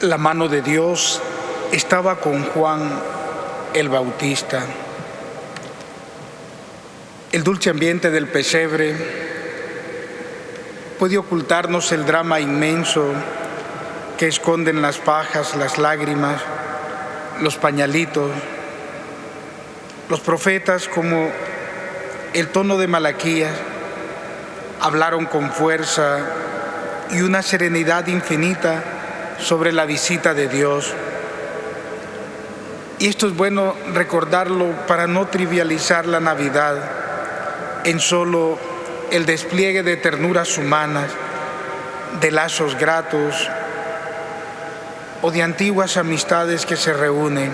La mano de Dios estaba con Juan el Bautista. El dulce ambiente del pesebre puede ocultarnos el drama inmenso que esconden las pajas, las lágrimas, los pañalitos. Los profetas, como el tono de Malaquías, hablaron con fuerza y una serenidad infinita sobre la visita de Dios. Y esto es bueno recordarlo para no trivializar la Navidad en solo el despliegue de ternuras humanas, de lazos gratos o de antiguas amistades que se reúnen.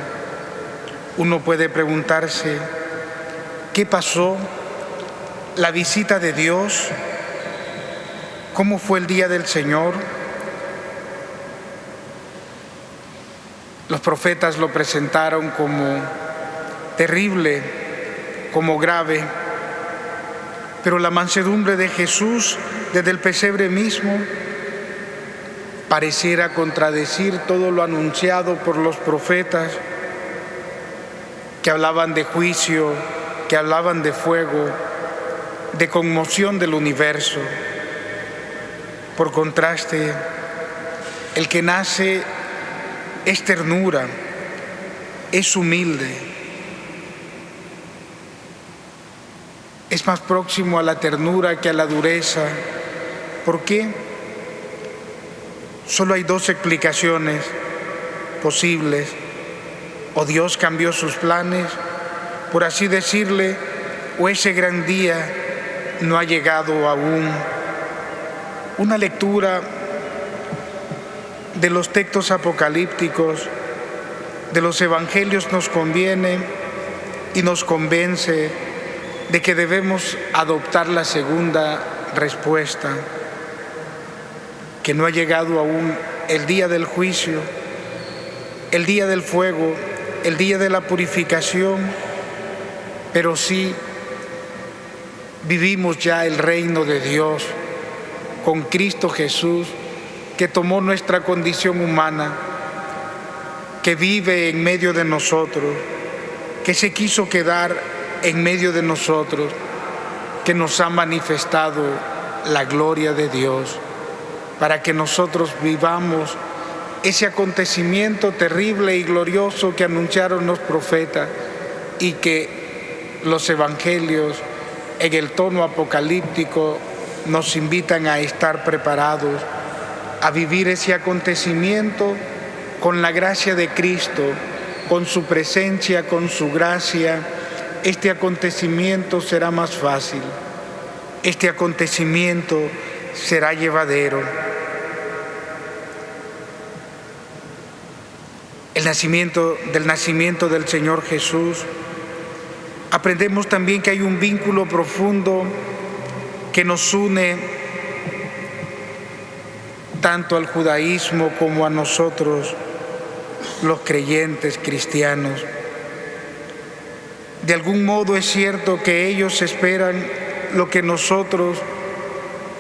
Uno puede preguntarse, ¿qué pasó? ¿La visita de Dios? ¿Cómo fue el día del Señor? Los profetas lo presentaron como terrible, como grave, pero la mansedumbre de Jesús desde el pesebre mismo pareciera contradecir todo lo anunciado por los profetas, que hablaban de juicio, que hablaban de fuego, de conmoción del universo. Por contraste, el que nace es ternura, es humilde, es más próximo a la ternura que a la dureza. ¿Por qué? Solo hay dos explicaciones posibles. O Dios cambió sus planes, por así decirle, o ese gran día no ha llegado aún. Una lectura de los textos apocalípticos, de los evangelios nos conviene y nos convence de que debemos adoptar la segunda respuesta, que no ha llegado aún el día del juicio, el día del fuego, el día de la purificación, pero sí vivimos ya el reino de Dios con Cristo Jesús, que tomó nuestra condición humana, que vive en medio de nosotros, que se quiso quedar en medio de nosotros, que nos ha manifestado la gloria de Dios, para que nosotros vivamos ese acontecimiento terrible y glorioso que anunciaron los profetas y que los evangelios en el tono apocalíptico nos invitan a estar preparados, a vivir ese acontecimiento con la gracia de Cristo, con su presencia, con su gracia. Este acontecimiento será más fácil, este acontecimiento será llevadero. Del nacimiento del Señor Jesús, aprendemos también que hay un vínculo profundo que nos une tanto al judaísmo como a nosotros, los creyentes cristianos. De algún modo es cierto que ellos esperan lo que nosotros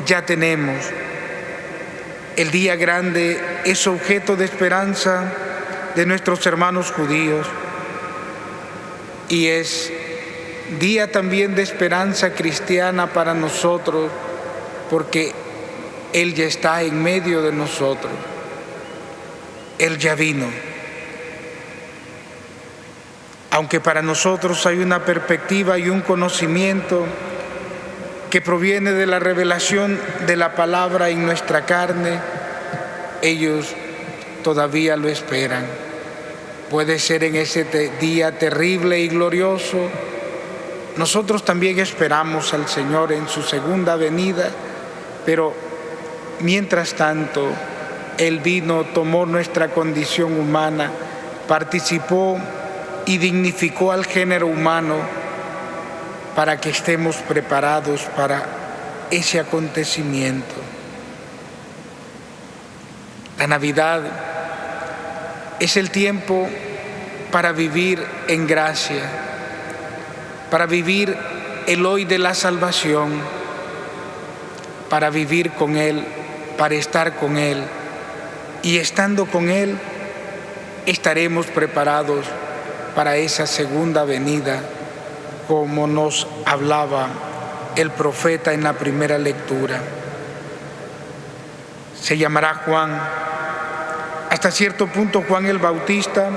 ya tenemos. El día grande es objeto de esperanza de nuestros hermanos judíos y es día también de esperanza cristiana para nosotros, porque Él ya está en medio de nosotros. Él ya vino. Aunque para nosotros hay una perspectiva y un conocimiento que proviene de la revelación de la palabra en nuestra carne, ellos todavía lo esperan. Puede ser en ese día terrible y glorioso. Nosotros también esperamos al Señor en su segunda venida, pero mientras tanto, Él vino, tomó nuestra condición humana, participó y dignificó al género humano para que estemos preparados para ese acontecimiento. La Navidad es el tiempo para vivir en gracia, para vivir el hoy de la salvación, para vivir con Él, para estar con Él, y estando con Él estaremos preparados para esa segunda venida, como nos hablaba el profeta en la primera lectura. Se llamará Juan. Hasta cierto punto Juan el Bautista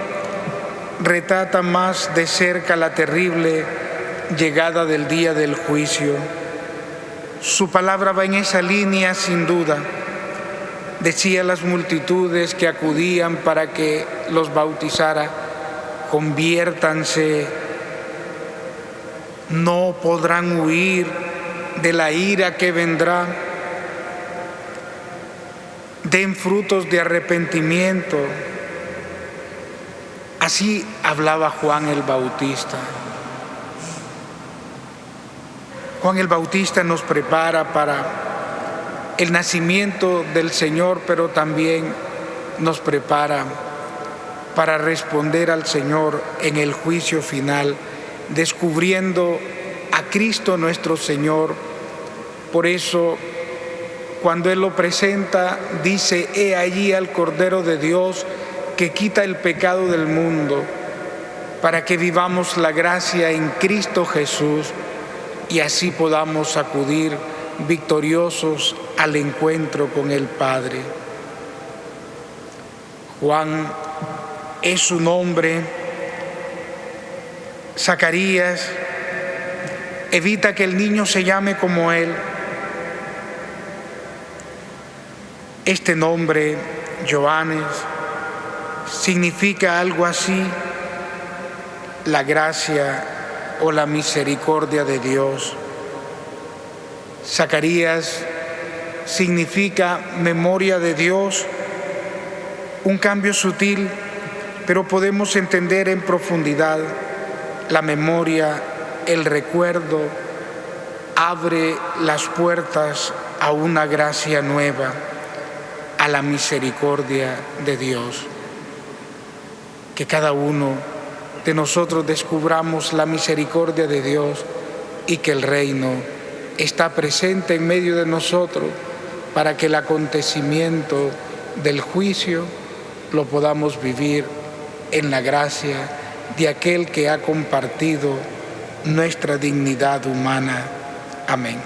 retrata más de cerca la terrible llegada del día del juicio. Su palabra va en esa línea sin duda. Decía a las multitudes que acudían para que los bautizara: conviértanse, no podrán huir de la ira que vendrá. Den frutos de arrepentimiento. Así hablaba Juan el Bautista. Juan el Bautista nos prepara para el nacimiento del Señor, pero también nos prepara para responder al Señor en el juicio final, descubriendo a Cristo nuestro Señor. Por eso, cuando Él lo presenta, dice: he allí al Cordero de Dios que quita el pecado del mundo, para que vivamos la gracia en Cristo Jesús y así podamos acudir victoriosos al encuentro con el Padre. Juan es su nombre. Zacarías evita que el niño se llame como él. Este nombre, Johannes, significa algo así: la gracia o la misericordia de Dios. Zacarías significa memoria de Dios, un cambio sutil, pero podemos entender en profundidad. La memoria, el recuerdo, abre las puertas a una gracia nueva, a la misericordia de Dios. Que cada uno de nosotros descubramos la misericordia de Dios y que el reino está presente en medio de nosotros para que el acontecimiento del juicio lo podamos vivir en la gracia de aquel que ha compartido nuestra dignidad humana. Amén.